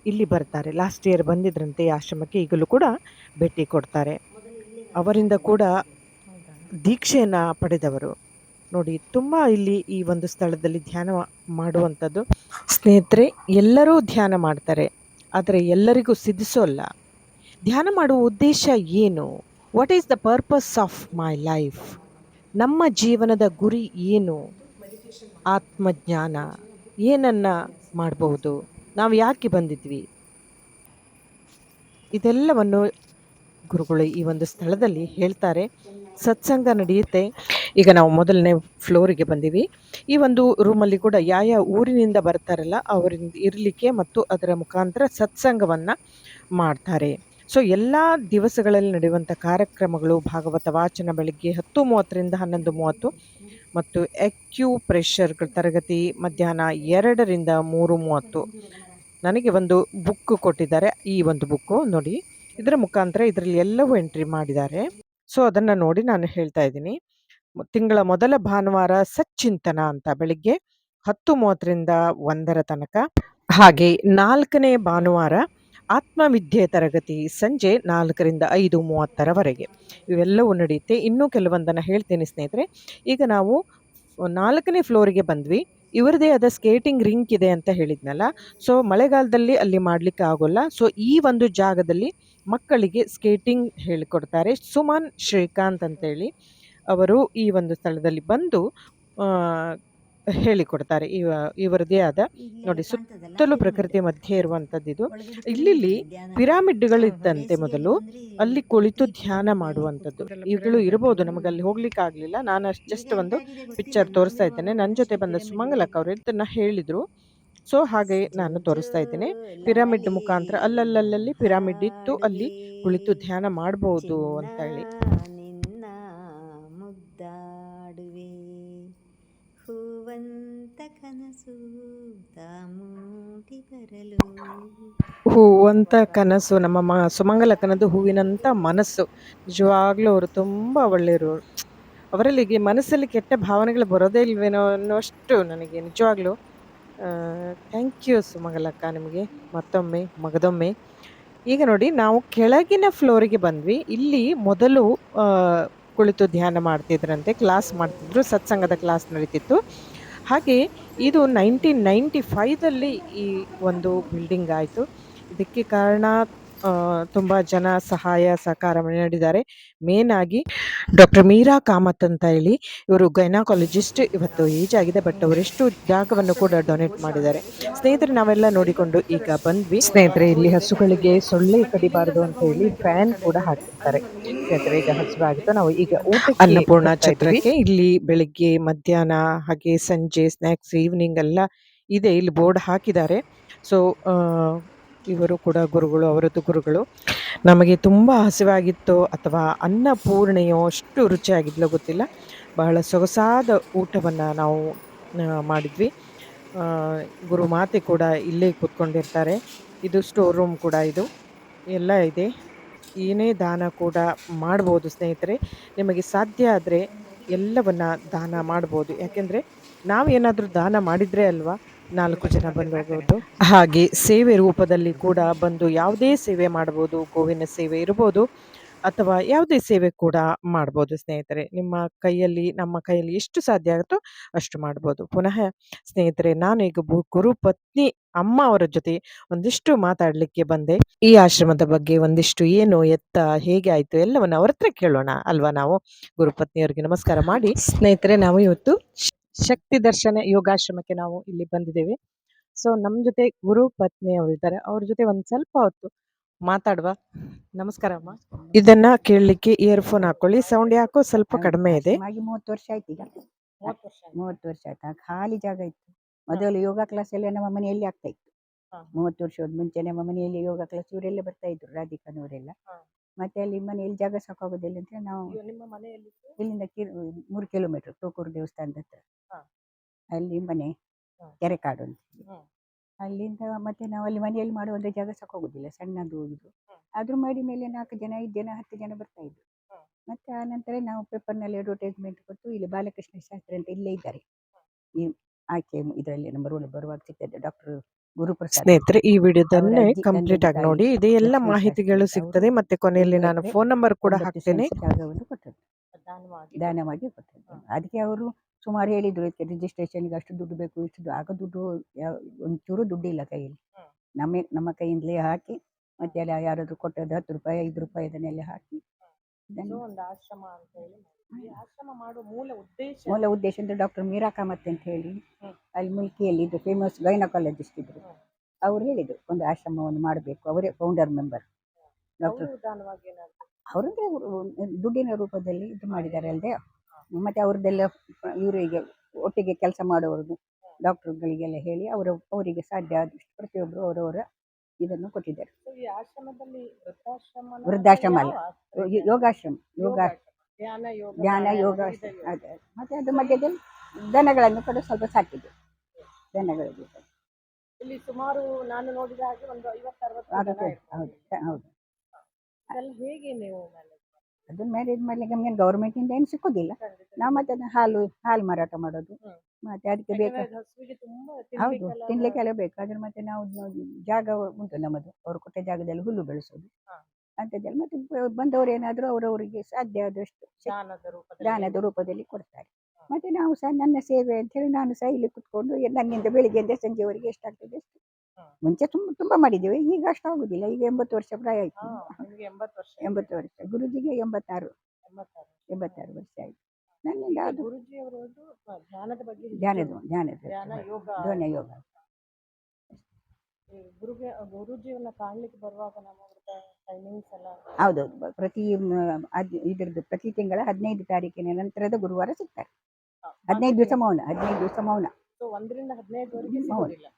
ಇಲ್ಲಿ ಬರ್ತಾರೆ. ಲಾಸ್ಟ್ ಇಯರ್ ಬಂದಿದ್ರಂತೆ ಈ ಆಶ್ರಮಕ್ಕೆ, ಈಗಲೂ ಕೂಡ ಭೇಟಿ ಕೊಡ್ತಾರೆ. ಅವರಿಂದ ಕೂಡ ದೀಕ್ಷೆಯನ್ನ ಪಡೆದವರು. ನೋಡಿ, ತುಂಬ ಇಲ್ಲಿ ಈ ಒಂದು ಸ್ಥಳದಲ್ಲಿ ಧ್ಯಾನ ಮಾಡುವಂಥದ್ದು. ಸ್ನೇಹಿತರೆ, ಎಲ್ಲರೂ ಧ್ಯಾನ ಮಾಡ್ತಾರೆ, ಆದರೆ ಎಲ್ಲರಿಗೂ ಸಿದ್ಧಿಸೋಲ್ಲ. ಧ್ಯಾನ ಮಾಡುವ ಉದ್ದೇಶ ಏನು? What is the purpose of my life? ನಮ್ಮ ಜೀವನದ ಗುರಿ ಏನು? ಆತ್ಮಜ್ಞಾನ. ಏನನ್ನ ಮಾಡಬಹುದು? ನಾವು ಯಾಕೆ ಬಂದಿದ್ವಿ? ಇದೆಲ್ಲವನ್ನು ಗುರುಗಳು ಈ ಒಂದು ಸ್ಥಳದಲ್ಲಿ ಹೇಳ್ತಾರೆ. ಸತ್ಸಂಗ ನಡೆಯುತ್ತೆ. ಈಗ ನಾವು ಮೊದಲನೇ ಫ್ಲೋರಿಗೆ ಬಂದೀವಿ. ಈ ಒಂದು ರೂಮಲ್ಲಿ ಕೂಡ ಯಾವ ಊರಿನಿಂದ ಬರ್ತಾರಲ್ಲ ಅವರಿಂದ ಇರಲಿಕ್ಕೆ ಮತ್ತು ಅದರ ಮುಖಾಂತರ ಸತ್ಸಂಗವನ್ನ ಮಾಡ್ತಾರೆ. ಸೊ ಎಲ್ಲ ದಿವಸಗಳಲ್ಲಿ ನಡೆಯುವಂಥ ಕಾರ್ಯಕ್ರಮಗಳು, ಭಾಗವತ ವಾಚನ ಬೆಳಿಗ್ಗೆ 10:30ರಿಂದ 11:30 ಮತ್ತು ಪ್ರೆಷರ್ ತರಗತಿ ಮಧ್ಯಾಹ್ನ 2ರಿಂದ 3:30. ನನಗೆ ಒಂದು ಬುಕ್ ಕೊಟ್ಟಿದ್ದಾರೆ. ಈ ಒಂದು ಬುಕ್ಕು ನೋಡಿ, ಇದರ ಮುಖಾಂತರ ಇದರಲ್ಲಿ ಎಲ್ಲವೂ ಎಂಟ್ರಿ ಮಾಡಿದ್ದಾರೆ. ಸೊ ಅದನ್ನು ನೋಡಿ ನಾನು ಹೇಳ್ತಾ ಇದ್ದೀನಿ. ತಿಂಗಳ ಮೊದಲ ಭಾನುವಾರ ಸಚ್ಚಿಂತನ ಅಂತ ಬೆಳಿಗ್ಗೆ 10:30ರಿಂದ 1 ತನಕ. ಹಾಗೆ 4ನೇ ಭಾನುವಾರ ಆತ್ಮವಿದ್ಯೆ ತರಗತಿ ಸಂಜೆ 4ರಿಂದ 5:30ರವರೆಗೆ. ಇವೆಲ್ಲವೂ ನಡೆಯುತ್ತೆ. ಇನ್ನೂ ಕೆಲವೊಂದನ್ನು ಹೇಳ್ತೀನಿ ಸ್ನೇಹಿತರೆ. ಈಗ ನಾವು 4ನೇ ಫ್ಲೋರಿಗೆ ಬಂದ್ವಿ. ಇವರದೇ ಆದ ಸ್ಕೇಟಿಂಗ್ ರಿಂಕ್ ಇದೆ ಅಂತ ಹೇಳಿದ್ನಲ್ಲ. ಸೊ ಮಳೆಗಾಲದಲ್ಲಿ ಅಲ್ಲಿ ಮಾಡಲಿಕ್ಕೆ ಆಗೋಲ್ಲ. ಸೊ ಈ ಒಂದು ಜಾಗದಲ್ಲಿ ಮಕ್ಕಳಿಗೆ ಸ್ಕೇಟಿಂಗ್ ಹೇಳಿಕೊಡ್ತಾರೆ. ಸುಮನ್ ಶ್ರೀಕಾಂತ್ ಅಂತೇಳಿ ಅವರು ಈ ಒಂದು ಸ್ಥಳದಲ್ಲಿ ಬಂದು ಹೇಳಿಕೊಡ್ತಾರೆ. ಇವರದೇ ಆದ ನೋಡಿ, ಸುತ್ತಲೂ ಪ್ರಕೃತಿ ಮಧ್ಯೆ ಇರುವಂಥದ್ದು. ಇಲ್ಲಿ ಪಿರಾಮಿಡ್ಗಳಿದ್ದಂತೆ ಮೊದಲು, ಅಲ್ಲಿ ಕುಳಿತು ಧ್ಯಾನ ಮಾಡುವಂಥದ್ದು ಇವುಗಳು ಇರಬಹುದು. ನಮಗೆ ಅಲ್ಲಿ ಹೋಗ್ಲಿಕ್ಕೆ ಆಗ್ಲಿಲ್ಲ. ನಾನು ಜಸ್ಟ್ ಒಂದು ಪಿಕ್ಚರ್ ತೋರಿಸ್ತಾ ಇದ್ದೇನೆ. ನನ್ನ ಜೊತೆ ಬಂದ ಸುಮಂಗಲಕ್ಕ ಅವರು ಇದನ್ನ ಹೇಳಿದ್ರು. ಸೊ ಹಾಗೆ ನಾನು ತೋರಿಸ್ತಾ ಇದ್ದೇನೆ. ಪಿರಾಮಿಡ್ ಮುಖಾಂತರ ಅಲ್ಲಲ್ಲಿ ಪಿರಾಮಿಡ್ ಇತ್ತು, ಅಲ್ಲಿ ಕುಳಿತು ಧ್ಯಾನ ಮಾಡಬಹುದು ಅಂತ ಹೇಳಿ. ನಿನ್ನ ಮುದ್ದಾಡುವೆ ಹೂವಂತ ಕನಸು ತಾಮೂಟಿ ಬರಲು. ಹೂವಂತ ಕನಸು. ನಮ್ಮ ಸುಮಂಗಲಕ್ಕನದು ಹೂವಿನಂತ ಮನಸ್ಸು. ನಿಜವಾಗ್ಲೂ ಅವರು ತುಂಬಾ ಒಳ್ಳೆಯವರು. ಅವರಲ್ಲಿ ಮನಸ್ಸಲ್ಲಿ ಕೆಟ್ಟ ಭಾವನೆಗಳು ಬರೋದೇ ಇಲ್ವೇನೋ ಅನ್ನೋಷ್ಟು ನನಗೆ ನಿಜವಾಗ್ಲೂ. ಥ್ಯಾಂಕ್ ಯು ಸುಮಂಗಲಕ್ಕ, ನಿಮಗೆ ಮತ್ತೊಮ್ಮೆ ಮಗದೊಮ್ಮೆ. ಈಗ ನೋಡಿ, ನಾವು ಕೆಳಗಿನ ಫ್ಲೋರಿಗೆ ಬಂದ್ವಿ. ಇಲ್ಲಿ ಮೊದಲು ಕುಳಿತು ಧ್ಯಾನ ಮಾಡ್ತಿದ್ರಂತೆ, ಕ್ಲಾಸ್ ಮಾಡ್ತಿದ್ರು, ಸತ್ಸಂಗದ ಕ್ಲಾಸ್ ನಡೀತಿತ್ತು. ಹಾಗೆ ಇದು 1995ದಲ್ಲಿ ಈ ಒಂದು ಬಿಲ್ಡಿಂಗ್ ಆಯಿತು. ಇದಕ್ಕೆ ಕಾರಣ ತುಂಬ ಜನ ಸಹಾಯ ಸಹಕಾರ ನೀಡಿದ್ದಾರೆ. ಮೇನ್ ಆಗಿ ಡಾಕ್ಟರ್ ಮೀರಾ ಕಾಮತ್ ಅಂತ ಹೇಳಿ ಇವರು ಗೈನಕಾಲಜಿಸ್ಟ್. ಇವತ್ತು ಏಜ್ ಆಗಿದೆ, ಬಟ್ ಅವರೆಷ್ಟು ಜಾಗವನ್ನು ಕೂಡ ಡೊನೇಟ್ ಮಾಡಿದ್ದಾರೆ. ಸ್ನೇಹಿತರೆ, ನಾವೆಲ್ಲ ನೋಡಿಕೊಂಡು ಈಗ ಬಂದ್ವಿ. ಸ್ನೇಹಿತರೆ, ಇಲ್ಲಿ ಹಸುಗಳಿಗೆ ಸೊಳ್ಳೆ ಕಡಿಬಾರದು ಅಂತ ಹೇಳಿ ಫ್ಯಾನ್ ಕೂಡ ಹಾಕಿರ್ತಾರೆ. ಸ್ನೇಹಿತರೆ, ಈಗ ಹಸಿವಾಗಿತ್ತು, ನಾವು ಈಗ ಊಟಕ್ಕೆ ಅನ್ನಪೂರ್ಣ ಛತ್ರಕ್ಕೆ ಇಲ್ಲಿ ಬೆಳಿಗ್ಗೆ, ಮಧ್ಯಾಹ್ನ, ಹಾಗೆ ಸಂಜೆ ಸ್ನ್ಯಾಕ್ಸ್, ಈವ್ನಿಂಗ್ ಎಲ್ಲ ಇದೆ. ಇಲ್ಲಿ ಬೋರ್ಡ್ ಹಾಕಿದ್ದಾರೆ. ಸೊ ಇವರು ಕೂಡ ಗುರುಗಳು, ಅವರದ್ದು ಗುರುಗಳು. ನಮಗೆ ತುಂಬ ಹಸಿವಾಗಿತ್ತೋ ಅಥವಾ ಅನ್ನಪೂರ್ಣೆಯೋ ಅಷ್ಟು ರುಚಿಯಾಗಿದ್ಲೋ ಗೊತ್ತಿಲ್ಲ, ಬಹಳ ಸೊಗಸಾದ ಊಟವನ್ನು ನಾವು ಮಾಡಿದ್ವಿ. ಗುರುಮಾತೆ ಕೂಡ ಇಲ್ಲೇ ಕೂತ್ಕೊಂಡಿರ್ತಾರೆ. ಇದು ಸ್ಟೋರ್ ರೂಮ್ ಕೂಡ, ಇದು ಎಲ್ಲ ಇದೆ. ಏನೇ ದಾನ ಕೂಡ ಮಾಡ್ಬೋದು ಸ್ನೇಹಿತರೆ. ನಿಮಗೆ ಸಾಧ್ಯ ಆದರೆ ಎಲ್ಲವನ್ನ ದಾನ ಮಾಡ್ಬೋದು. ಯಾಕೆಂದರೆ ನಾವೇನಾದರೂ ದಾನ ಮಾಡಿದರೆ ಅಲ್ವಾ 4 ಜನ ಬಂದು ಹೋಗೋದು. ಹಾಗೆ ಸೇವೆ ರೂಪದಲ್ಲಿ ಕೂಡ ಬಂದು ಯಾವುದೇ ಸೇವೆ ಮಾಡ್ಬೋದು. ಗೋವಿನ ಸೇವೆ ಇರ್ಬೋದು ಅಥವಾ ಯಾವುದೇ ಸೇವೆ ಕೂಡ ಮಾಡ್ಬೋದು ಸ್ನೇಹಿತರೆ. ನಮ್ಮ ಕೈಯಲ್ಲಿ ಎಷ್ಟು ಸಾಧ್ಯ ಆಗುತ್ತೋ ಅಷ್ಟು ಮಾಡ್ಬೋದು. ಪುನಃ ಸ್ನೇಹಿತರೆ, ನಾನು ಈಗ ಗುರುಪತ್ನಿ ಅಮ್ಮ ಅವರ ಜೊತೆ ಒಂದಿಷ್ಟು ಮಾತಾಡಲಿಕ್ಕೆ ಬಂದೆ. ಈ ಆಶ್ರಮದ ಬಗ್ಗೆ ಒಂದಿಷ್ಟು ಏನು ಎತ್ತ ಹೇಗೆ ಆಯ್ತು ಎಲ್ಲವನ್ನು ಅವ್ರ ಹತ್ರ ಕೇಳೋಣ ಅಲ್ವಾ. ನಾವು ಗುರುಪತ್ನಿಯವರಿಗೆ ನಮಸ್ಕಾರ ಮಾಡಿ, ಸ್ನೇಹಿತರೆ, ನಾವು ಇವತ್ತು ಶಕ್ತಿ ದರ್ಶನ ಯೋಗಾಶ್ರಮಕ್ಕೆ ನಾವು ಇಲ್ಲಿ ಬಂದಿದ್ದೇವೆ. ಸೊ ನಮ್ಮ ಜೊತೆ ಗುರು ಪತ್ನಿ ಅವರಿದ್ದಾರೆ. ಅವ್ರ ಜೊತೆ ಒಂದ್ ಸ್ವಲ್ಪ ಹೊತ್ತು ಮಾತಾಡುವ. ನಮಸ್ಕಾರ ಅಮ್ಮ. ಇದನ್ನ ಕೇಳಲಿಕ್ಕೆ ಇಯರ್ಫೋನ್ ಹಾಕೊಳ್ಳಿ, ಸೌಂಡ್ ಯಾಕೋ ಸ್ವಲ್ಪ ಕಡಿಮೆ ಇದೆ. 30 ವರ್ಷ ಆಯ್ತು ಈಗ. 30 ವರ್ಷ ಆಯ್ತು. ಖಾಲಿ ಜಾಗ ಇತ್ತು. ಮೊದಲು ಯೋಗ ಕ್ಲಾಸ್ ಎಲ್ಲ ನಮ್ಮ ಮನೆಯಲ್ಲಿ ಆಗ್ತಾ ಇತ್ತು. 30 ವರ್ಷದ ಮುಂಚೆ ನಮ್ಮ ಮನೆಯಲ್ಲಿ ಯೋಗ ಕ್ಲಾಸ್ ಇವರೆಲ್ಲ ಬರ್ತಾ ಇದ್ರು, ರಾಧಿಕಾನವರೆಲ್ಲ. ಮತ್ತೆ ಅಲ್ಲಿ ಮನೆಯಲ್ಲಿ ಜಾಗ ಸಾಕಾಗೋದಿಲ್ಲ ಅಂತ ನಾವು ಇಲ್ಲಿಂದ 3 ಕಿಲೋಮೀಟರ್ ಟೋಕೂರು ದೇವಸ್ಥಾನದ ಹತ್ರ ಅಲ್ಲಿ ಮನೆ ಕೆರೆಕಾಡು ಅಂತ. ಅಲ್ಲಿಂದ ಮತ್ತೆ ನಾವು ಅಲ್ಲಿ ಮನೆಯಲ್ಲಿ ಮಾಡುವಂದ್ರೆ ಜಾಗ ಸಾಕಾಗೋದಿಲ್ಲ, ಸಣ್ಣದು ಇದು. ಅದ್ರ ಮಾಡಿ ಮೇಲೆ 4 ಜನ, 5 ಜನ, 10 ಜನ ಬರ್ತಾ ಇದ್ರು. ಮತ್ತೆ ಆ ನಂತರ ನಾವು ಪೇಪರ್ನಲ್ಲಿ ಅಡ್ವರ್ಟೈಸ್ಮೆಂಟ್ ಕೊಟ್ಟು ಇಲ್ಲಿ ಬಾಲಕೃಷ್ಣ ಶಾಸ್ತ್ರಿ ಅಂತ ಇಲ್ಲೇ ಇದ್ದಾರೆ. ಈ ಆಕೆ ಇದರಲ್ಲಿ ನಮ್ಮ ರೋಡ್ ಬರುವಾಗ ಸಿಗ್ತದೆ, ಡಾಕ್ಟರ್ ಗುರುಪ್ರಸಾದ್. ಸ್ನೇಹಿತರೆ, ಈ ವಿಡಿಯೋದನ್ನೇ ಕಂಪ್ಲೀಟ್ ಆಗಿ ನೋಡಿ, ಇದೆ ಎಲ್ಲ ಮಾಹಿತಿಗಳು ಸಿಗ್ತದೆ. ಮತ್ತೆ ಕೊನೆಯಲ್ಲಿ ನಾನು ಫೋನ್ ನಂಬರ್ ಕೂಡ ಹಾಕ್ತೇನೆ. ಜಾಗವನ್ನು ಕೊಟ್ಟದ್ದು, ದಾನವಾಗಿ ಕೊಟ್ಟದ್ದು. ಅದಕ್ಕೆ ಅವರು ಸುಮಾರು ಹೇಳಿದ್ರು, ರಿಜಿಸ್ಟ್ರೇಷನ್ಗೆ ಅಷ್ಟು ದುಡ್ಡು ಬೇಕು, ಇಷ್ಟು. ಆಗ ದುಡ್ಡು ಒಂಚೂರು ದುಡ್ಡಿಲ್ಲ ಕೈಯಲ್ಲಿ. ನಮ್ಮ ಕೈಯಿಂದಲೇ ಹಾಕಿ ಮತ್ತೆ ಎಲ್ಲ ಯಾರಾದ್ರೂ ಕೊಟ್ಟದ್ದು 10 ರೂಪಾಯಿ 5 ರೂಪಾಯಿ ಅದನ್ನೆಲ್ಲ ಹಾಕಿ ಒಂದು ಆಶ್ರಮ ಅಂತ ಹೇಳಿ ಈ ಆಶ್ರಮ ಮಾಡುವ ಮೂಲ ಉದ್ದೇಶ ಅಂದ್ರೆ ಡಾಕ್ಟರ್ ಮೀರಾ ಕಾಮತ್ ಅಂತ ಹೇಳಿ ಅಲ್ಲಿ ಮುಲ್ಕಿಯಲ್ಲಿ ಇದು ಫೇಮಸ್ ಗೈನಕಾಲಜಿಸ್ಟ್ ಇದ್ರು. ಅವ್ರು ಹೇಳಿದ್ರು ಒಂದು ಆಶ್ರಮವನ್ನು ಮಾಡಬೇಕು. ಅವರೇ ಫೌಂಡರ್ ಮೆಂಬರ್ ಡಾಕ್ಟರ್. ಅವರಂದ್ರೆ ದುಡ್ಡಿನ ರೂಪದಲ್ಲಿ ಇದು ಮಾಡಿದ್ದಾರೆ ಅಲ್ಲದೆ, ಮತ್ತೆ ಅವ್ರದ್ದೆಲ್ಲ ಇವರಿಗೆ ಒಟ್ಟಿಗೆ ಕೆಲಸ ಮಾಡೋರು ಡಾಕ್ಟರ್ಗಳಿಗೆಲ್ಲ ಹೇಳಿ ಅವರಿಗೆ ಸಾಧ್ಯ ಆದಷ್ಟು ಪ್ರತಿಯೊಬ್ಬರು ಅವರವರ ಇದನ್ನು ಕೊಟ್ಟಿದ್ದಾರೆ. ವೃದ್ಧಾಶ್ರಮ ಅಲ್ಲ, ಯೋಗಾಶ್ರಮ. ಧ್ಯಾನ ಯೋಗಾಶ್ರಮ ಅದೇ. ಮತ್ತೆ ಅದ್ರ ಮಧ್ಯದಲ್ಲಿ ದನಗಳನ್ನು ಕೂಡ ಸ್ವಲ್ಪ ಸಾಕಿದೆ. ದನಗಳಿಗೆ ಇಲ್ಲಿ ಸುಮಾರು ನಾನು ನೋಡಿದ ಹಾಗೆ ಒಂದು 50-60 ಹೌದು ಹೌದು. ಹೇಗೆ ನೀವು ಅದನ್ನ ಮ್ಯಾನೇಜ್ ಮಾಡ್ಲಿಕ್ಕೆ ನಮ್ಗೆ ಗೌರ್ಮೆಂಟಿಂದ ಏನು ಸಿಕ್ಕೋದಿಲ್ಲ. ನಾವು ಮತ್ತೆ ಅದನ್ನ ಹಾಲು ಮಾರಾಟ ಮಾಡೋದು. ಮತ್ತೆ ಅದಕ್ಕೆ ಹೌದು, ತಿನ್ಲಿಕ್ಕೆಲ್ಲ ಬೇಕು. ಅದ್ರ ಮತ್ತೆ ನಾವು ಜಾಗ ಉಂಟು ನಮ್ಮದು, ಅವ್ರು ಕೊಟ್ಟ ಜಾಗದಲ್ಲಿ ಹುಲ್ಲು ಬೆಳೆಸೋದು ಅಂಥದ್ದೆಲ್ಲ. ಮತ್ತೆ ಬಂದವರು ಏನಾದರೂ ಅವರವರಿಗೆ ಸಾಧ್ಯ ಆದಷ್ಟು ದಾನದ ರೂಪದಲ್ಲಿ ಕೊಡ್ತಾರೆ. ಮತ್ತೆ ನಾವು ಸಹ ನನ್ನ ಸೇವೆ ಅಂತ ಹೇಳಿ ನಾನು ಸಹ ಇಲ್ಲಿ ಕುತ್ಕೊಂಡು ನನ್ನಿಂದ ಬೆಳಿಗ್ಗೆಯಿಂದ ಸಂಜೆವರೆಗೆ ಎಷ್ಟಾಗ್ತದೆ ಅಷ್ಟು. ಮುಂಚೆ ತುಂಬಾ ಮಾಡಿದ್ದೇವೆ, ಈಗ ಅಷ್ಟು ಆಗುದಿಲ್ಲ. ಈಗ 80 ವರ್ಷ ಪ್ರಾಯ ಆಯ್ತು. 80 ವರ್ಷ. ಗುರುಜಿಗೆ 86 ವರ್ಷ ಆಯ್ತು. ನನ್ನಿಂದ ಅದು ಧ್ಯಾನ ಯೋಗ. ಹೌದೌದು. ಇದ್ರದ್ದು ಪ್ರತಿ ತಿಂಗಳ 15 ತಾರೀಕಿನ ನಂತರದ ಗುರುವಾರ ಸಿಗ್ತಾರೆ. 15 ದಿವಸ ಮೌನ. 1 ರಿಂದ 15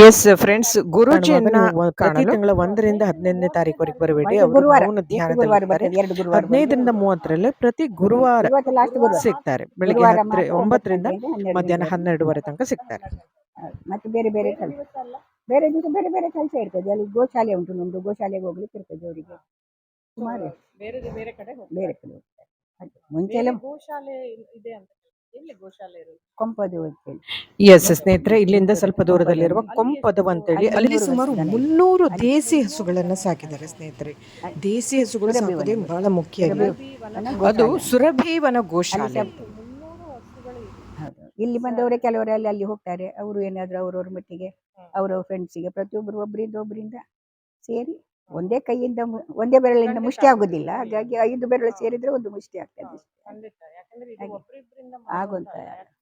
ಎಸ್ ಫ್ರೆಂಡ್ಸ್, ಗುರುಜಿಯನ್ನ ಪ್ರತಿ ತಿಂಗಳ 1 ರಿಂದ 15ನೇ ತಾರೀಕುವರೆಗೆ ಬರಬೇಡಿ. ಅವರು ಮೌನ ಧ್ಯಾನದಲ್ಲಿರ್ತಾರೆ. 15 ರಿಂದ 30ರಲ್ಲಿ ಪ್ರತಿ ಗುರುವಾರ ಸಿಗ್ತಾರೆ. ಬೆಳಿಗ್ಗೆ 9 ರಿಂದ ಮಧ್ಯಾಹ್ನ 12 ತನಕ ಸಿಗ್ತಾರೆ. ಮತ್ತೆ ಬೇರೆ ದಿವಸ ಬೇರೆ ಕೆಲಸ ಇರ್ತದೆ. ಅಲ್ಲಿ ಗೋಶಾಲೆ ಉಂಟು, ನಮ್ದು ಗೋಶಾಲೆಗೆ ಹೋಗ್ಲಿಕ್ಕೆ ಇರ್ತದೆ ಅವರಿಗೆ. ಸುಮಾರು ಬೇರೆ ಕಡೆ ಹೋಗ್ತಾರೆ. ಮುಂಚೆ ಎಲ್ಲ ಕೊಂಪದು ಅಂತೇಳಿ. ಎಸ್ ಸ್ನೇಹಿತರೆ, ಇಲ್ಲಿಂದ ಸ್ವಲ್ಪ ದೂರದಲ್ಲಿರುವ ಕೊಂಪದವು ಅಂತೇಳಿ, ಅಲ್ಲಿ ಸುಮಾರು 300 ದೇಸಿ ಹಸುಗಳನ್ನ ಸಾಕಿದ್ದಾರೆ ಸ್ನೇಹಿತರೆ. ದೇಸಿ ಹಸುಗಳು ಸಾಕೋದೇ ಬಹಳ ಮುಖ್ಯ. ಅದು ಸುರಭಿವನ ಗೋಶಾಲೆ. ಹೌದು. ಇಲ್ಲಿ ಬಂದವರೇ ಕೆಲವರೆಲ್ಲ ಅಲ್ಲಿ ಹೋಗ್ತಾರೆ. ಅವರು ಏನಾದ್ರು ಅವ್ರವ್ರ ಮಟ್ಟಿಗೆ ಅವರವ್ರ ಫ್ರೆಂಡ್ಸಿಗೆ ಪ್ರತಿಯೊಬ್ಬರು ಒಬ್ಬರಿಂದ ಸೇರಿ ಒಂದೇ ಕೈಯಿಂದ ಒಂದೇ ಬೆರಳಿಂದ ಖಂಡಿತ ಮುಷ್ಟಿ ಆಗುತ್ತೆ. ಆಗುದಿಲ್ಲ. ಹಾಗಾಗಿ 5 ಬೆರಳು ಸೇರಿದ್ರೆ ಒಂದು ಮುಷ್ಟಿ ಆಗ್ತದೆ ಹೌದು, ಅಷ್ಟೇ. ಖಂಡಿತ. ಯಾಕಂದ್ರೆ ಇದು ಹಾಗೆ ಒಬ್ರಿಬ್ರಿಂದ ಆಗುವಂತ ಮಾಡುವಂತಲ್ಲ.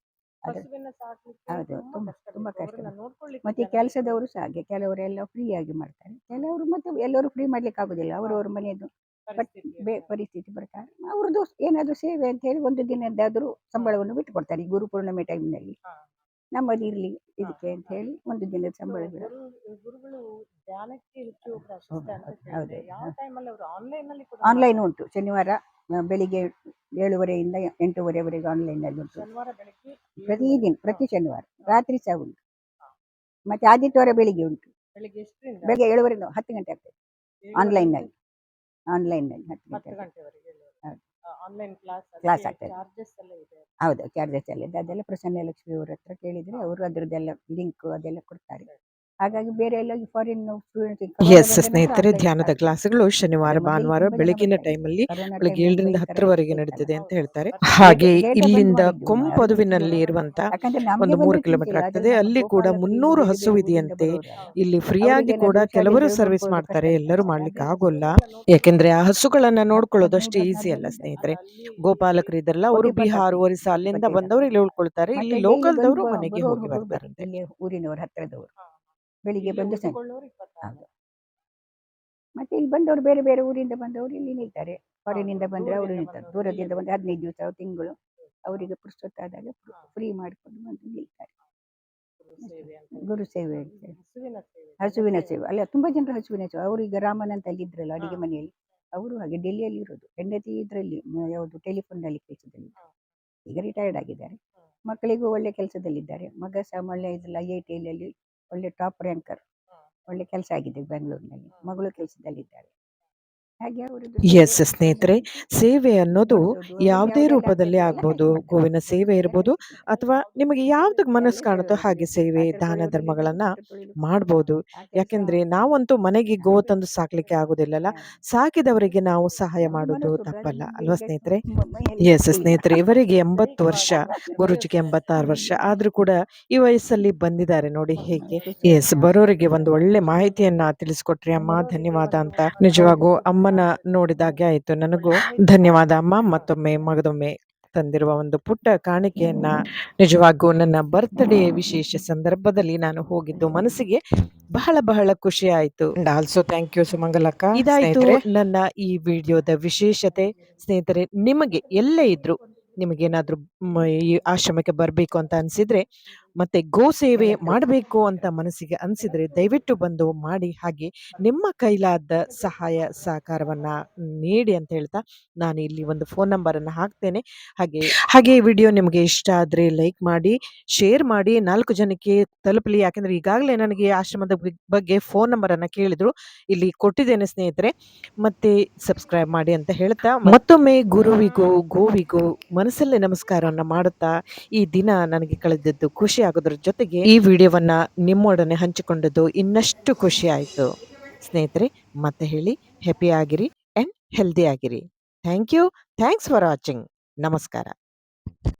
ಅದು ಹಸುವಿನ ಸಾಕ್ಲಿಕ್ಕೆ ಹೌದು, ತುಂಬಾ ಕಷ್ಟ ತುಂಬಾ ಬೇಕು. ಕಷ್ಟ. ಅವ್ರನ್ನ ನೋಡ್ಕೊಳ್ಳಿಕ್ಕೆ ಮತ್ತೆ ಜನ ಬೇಕು. ಕೆಲಸದವರು ಸಹ ಹಾಗೆ, ಕೆಲವರೆಲ್ಲ ಫ್ರೀ ಆಗಿ ಮಾಡ್ತಾರೆ, ಕೆಲವರು ಮತ್ತೆ ಎಲ್ಲರೂ ಫ್ರೀ ಮಾಡ್ಲಿಕ್ಕೆ ಆಗುದಿಲ್ಲ. ಅವರವ್ರ ಮನೆಯದು ಪರಿಸ್ಥಿತಿ ಇರ್ತದೆ. ಪರಿಸ್ಥಿತಿ ಪ್ರಕಾರ ಅವ್ರದ್ದು ಏನಾದ್ರು ಸೇವೆ ಅಂತ ಹೇಳಿ ಒಂದು ದಿನದ್ದಾದ್ರೂ ಸಂಬಳವನ್ನು ಬಿಟ್ಟು ಕೊಡ್ತಾರೆ. ಈ ಗುರುಪೂರ್ಣಿಮೆ ಟೈಮ್ನಲ್ಲಿ ಹಾ. ನಮ್ಮದು ಇರ್ಲಿ ಇದಕ್ಕೆ ಅಂತ ಹೇಳಿ ಒಂದು ದಿನದ ಸಂಬಳ ಬಿಡ. ಗುರುಗಳು ಧ್ಯಾನಕ್ಕೆ ಹೆಚ್ಚು ಪ್ರಾಶಸ್ತ್ಯ ಅಂತ ಹೌದು, ಕೇಳಿದೆ. ಯಾವ ಹೌದು. ಟೈಮಲ್ಲಿ ಅವರು ಆನ್ಲೈನ್ ನಲ್ಲಿ ಕೂಡ ಆನ್ಲೈನ್ ಉಂಟು. ಶನಿವಾರ ಬೆಳಿಗ್ಗೆ 7:30 8:30ವರೆಗೆ ಆನ್ಲೈನಲ್ಲಿ ಉಂಟು. ಶನಿವಾರ ಬೆಳಿಗ್ಗೆ ಪ್ರತಿದಿನ ಪ್ರತಿ ಶನಿವಾರ ರಾತ್ರಿ ಸಹ ಉಂಟು. ಹಾ. ಮತ್ತೆ ಆದಿತ್ಯವಾರ ಬೆಳಿಗ್ಗೆ ಉಂಟು. ಬೆಳಿಗ್ಗೆ ಎಷ್ಟರಿಂದ ಬೆಳಿಗ್ಗೆ 7:30 10 ಗಂಟೆ ಆಗ್ತದೆ. 7 ಆನ್ಲೈನ್ನಲ್ಲಿ 10 10 ಗಂಟೆ. ಗಂಟೆವರೆಗೆ ಹೌದು. ಆನ್ಲೈನ್ ಕ್ಲಾಸ್ ಆಗ್ತದೆ. ಚಾರ್ಜಸ್ ಎಲ್ಲ ಇದೆ. ಹೌದು, ಚಾರ್ಜಸ್ ಎಲ್ಲ ಇದೆ. ಅದೆಲ್ಲ ಪ್ರಸನ್ನ ಲಕ್ಷ್ಮಿ ಅವ್ರ ಹತ್ರ ಕೇಳಿದ್ರೆ ಅವರು ಅದ್ರದ್ದೆಲ್ಲ ಲಿಂಕ್ ಅದೆಲ್ಲ ಕೊಡ್ತಾರೆ. ಹಾಗಾಗಿ ಬೇರೆ ಎಲ್ಲ ಫಾರಿನ್ ಎಸ್ ಸ್ನೇಹಿತರೆ, ಧ್ಯಾನದ ಕ್ಲಾಸ್ಗಳು ಶನಿವಾರ ಭಾನುವಾರ ಬೆಳಗಿನ ಟೈಮಲ್ಲಿ ಬೆಳಗ್ಗೆ 7ರಿಂದ 10ರವರೆಗೆ ನಡೀತದೆ ಅಂತ ಹೇಳ್ತಾರೆ. ಹಾಗೆ ಇಲ್ಲಿಂದ ಕೊಂಪದುವಿನಲ್ಲಿ ಇರುವಂತ ಒಂದು 3 ಕಿಲೋಮೀಟರ್ ಆಗ್ತದೆ. ಅಲ್ಲಿ ಕೂಡ 300 ಹಸು ಇದೆಯಂತೆ. ಇಲ್ಲಿ ಫ್ರೀಯಾಗಿ ಕೂಡ ಕೆಲವರು ಸರ್ವಿಸ್ ಮಾಡ್ತಾರೆ, ಎಲ್ಲರೂ ಮಾಡ್ಲಿಕ್ಕೆ ಆಗೋಲ್ಲ. ಯಾಕೆಂದ್ರೆ ಆ ಹಸುಗಳನ್ನ ನೋಡ್ಕೊಳ್ಳೋದು ಅಷ್ಟು ಈಸಿ ಅಲ್ಲ ಸ್ನೇಹಿತರೆ. ಗೋಪಾಲಕರು ಇದ್ರಲ್ಲ, ಅವರು ಬಿಹಾರ್ ಒರಿಸ್ಸಾ ಅಲ್ಲಿಂದ ಬಂದವರು ಇಲ್ಲಿ ಉಳ್ಕೊಳ್ತಾರೆ. ಇಲ್ಲಿ ಲೋಕಲ್ದವರು ಮನೆಗೆ ಹೋಗಿ ಬರ್ತಾರಂತೆ. ಇಲ್ಲಿ ಊರಿನವರು ಹತ್ರದವರು ಬೆಳಿಗ್ಗೆ ಬಂದು ಸಂಜೆ. ಹೌದು. ಮತ್ತೆ ಇಲ್ಲಿ ಬಂದವರು ಬೇರೆ ಬೇರೆ ಊರಿಂದ ಬಂದವರು ಇಲ್ಲಿ ನಿಲ್ತಾರೆ. ಫಾರಿನಿಂದ ಬಂದ್ರೆ ಅವರು ನಿಲ್ತಾರೆ. ದೂರದಿಂದ ಬಂದ್ರೆ 15 ದಿವಸ ತಿಂಗಳು ಅವರಿಗೆ ಪುರ್ಸೊತ್ತಾದಾಗ ಫ್ರೀ ಮಾಡಿಕೊಂಡು ಬಂದು ನಿಲ್ತಾರೆ. ಗುರು ಸೇವೆ ಅಂತ ಹೇಳಿ. ಹಸುವಿನ ಸೇವೆ ಅಲ್ಲ, ತುಂಬಾ ಜನರು ಹಸುವಿನ ಸೇವೆ. ಅವರು ಈಗ ರಾಮನಂತ ಅಲ್ಲಿ ಇದ್ರಲ್ಲ ಅಡಿಗೆ ಮನೆಯಲ್ಲಿ, ಅವರು ಹಾಗೆ ಡೆಲ್ಲಿಯಲ್ಲಿ ಇರೋದು. ಹೆಂಡತಿ ಇದರಲ್ಲಿ ಯಾವುದು ಟೆಲಿಫೋನ್ ನಲ್ಲಿ ಕೆಲಸದಲ್ಲಿ, ಈಗ ರಿಟೈರ್ಡ್ ಆಗಿದ್ದಾರೆ. ಮಕ್ಕಳಿಗೂ ಒಳ್ಳೆ ಕೆಲಸದಲ್ಲಿದ್ದಾರೆ. ಮಗ ಸಹ ಒಳ್ಳೆ ಇದ್ರಲ್ಲಿ IIT ಅಲ್ಲಿ ಒಳ್ಳೆ ಟಾಪ್ ರ್ಯಾಂಕರ್, ಒಳ್ಳೆ ಕೆಲಸ ಆಗಿದೆ ಬೆಂಗಳೂರಿನಲ್ಲಿ. ಮಗಳು ಕೆಲಸದಲ್ಲಿದ್ದಾರೆ. ಹಾಗೆ ಅವರದ್ದು ಎಸ್ ಸ್ನೇಹಿತರೆ, ಸೇವೆ ಅನ್ನೋದು ಯಾವುದೇ ರೂಪದಲ್ಲಿ ಆಗ್ಬೋದು. ಗೋವಿನ ಸೇವೆ ಇರ್ಬೋದು, ಅಥವಾ ನಿಮಗೆ ಯಾವ್ದಕ್ಕೆ ಮನಸ್ಸು ಕಾಣುತ್ತೋ ಹಾಗೆ ಸೇವೆ ದಾನ ಧರ್ಮಗಳನ್ನ ಮಾಡ್ಬೋದು. ಯಾಕೆಂದ್ರೆ ನಾವಂತೂ ಮನೆಗೆ ಗೋ ತಂದು ಸಾಕ್ಲಿಕ್ಕೆ ಆಗೋದಿಲ್ಲಲ್ಲ, ಸಾಕಿದವರಿಗೆ ನಾವು ಸಹಾಯ ಮಾಡೋದು ತಪ್ಪಲ್ಲ ಅಲ್ವಾ ಸ್ನೇಹಿತರೆ. ಎಸ್ ಸ್ನೇಹಿತರೆ, ಇವರಿಗೆ 80 ವರ್ಷ, ಗುರುಜಿಗೆ 86 ವರ್ಷ ಆದ್ರೂ ಕೂಡ ಈ ವಯಸ್ಸಲ್ಲಿ ಬಂದಿದ್ದಾರೆ ನೋಡಿ ಹೇಗೆ. ಎಸ್, ಬರೋರಿಗೆ ಒಂದು ಒಳ್ಳೆ ಮಾಹಿತಿಯನ್ನ ತಿಳಿಸ್ಕೊಟ್ರಿ ಅಮ್ಮ, ಧನ್ಯವಾದ ಅಂತ. ನಿಜವಾಗೂ ಅಮ್ಮನ ನೋಡಿದಾಗೆ ಆಯ್ತು ನನಗೂ. ಧನ್ಯವಾದ ಅಮ್ಮ. ಮತ್ತೊಮ್ಮೆ ಮಗದೊಮ್ಮೆ ತಂದಿರುವ ಒಂದು ಪುಟ್ಟ ಕಾಣಿಕೆಯನ್ನ, ನಿಜವಾಗೂ ನನ್ನ ಬರ್ತ್ಡೇ ವಿಶೇಷ ಸಂದರ್ಭದಲ್ಲಿ ನಾನು ಹೋಗಿದ್ದು ಮನಸ್ಸಿಗೆ ಬಹಳ ಬಹಳ ಖುಷಿ ಆಯ್ತು. ಆಲ್ಸೋ ಥ್ಯಾಂಕ್ ಯು ಸುಮಂಗಲಕ್ಕ. ಇದಾಯ್ತು ನನ್ನ ಈ ವಿಡಿಯೋದ ವಿಶೇಷತೆ. ಸ್ನೇಹಿತರೆ, ನಿಮಗೆ ಎಲ್ಲೇ ಇದ್ರು, ನಿಮಗೇನಾದ್ರೂ ಈ ಆಶ್ರಮಕ್ಕೆ ಬರಬೇಕು ಅಂತ ಅನ್ಸಿದ್ರೆ, ಮತ್ತೆ ಗೋ ಸೇವೆ ಮಾಡಬೇಕು ಅಂತ ಮನಸ್ಸಿಗೆ ಅನ್ಸಿದ್ರೆ ದಯವಿಟ್ಟು ಬಂದು ಮಾಡಿ. ಹಾಗೆ ನಿಮ್ಮ ಕೈಲಾದ ಸಹಾಯ ಸಹಕಾರವನ್ನ ನೀಡಿ ಅಂತ ಹೇಳ್ತಾ, ನಾನು ಇಲ್ಲಿ ಒಂದು ಫೋನ್ ನಂಬರ್ ಅನ್ನ ಹಾಕ್ತೇನೆ. ಹಾಗೆ ಈ ವಿಡಿಯೋ ನಿಮಗೆ ಇಷ್ಟ ಆದ್ರೆ ಲೈಕ್ ಮಾಡಿ, ಶೇರ್ ಮಾಡಿ, 4 ಜನಕ್ಕೆ ತಲುಪಲಿ. ಯಾಕಂದ್ರೆ ಈಗಾಗಲೇ ನನಗೆ ಆಶ್ರಮದ ಬಗ್ಗೆ ಫೋನ್ ನಂಬರ್ ಅನ್ನ ಕೇಳಿದ್ರು, ಇಲ್ಲಿ ಕೊಟ್ಟಿದ್ದೇನೆ ಸ್ನೇಹಿತರೆ. ಮತ್ತೆ ಸಬ್ಸ್ಕ್ರೈಬ್ ಮಾಡಿ ಅಂತ ಹೇಳ್ತಾ, ಮತ್ತೊಮ್ಮೆ ಗುರುವಿಗೂ ಗೋವಿಗೂ ಮನಸ್ಸಲ್ಲೇ ನಮಸ್ಕಾರವನ್ನ ಮಾಡುತ್ತಾ, ಈ ದಿನ ನನಗೆ ಕಳೆದದ್ದು ಖುಷಿ ಆಗೋದ್ರ ಜೊತೆಗೆ ಈ ವಿಡಿಯೋವನ್ನ ನಿಮ್ಮೊಡನೆ ಹಂಚಿಕೊಂಡದ್ದು ಇನ್ನಷ್ಟು ಖುಷಿ ಆಯ್ತು ಸ್ನೇಹಿತರೆ. ಮತ್ತೆ ಹೇಳಿ, ಹ್ಯಾಪಿ ಆಗಿರಿ ಅಂಡ್ ಹೆಲ್ದಿ ಆಗಿರಿ. Thank you. Thanks for watching. ನಮಸ್ಕಾರ.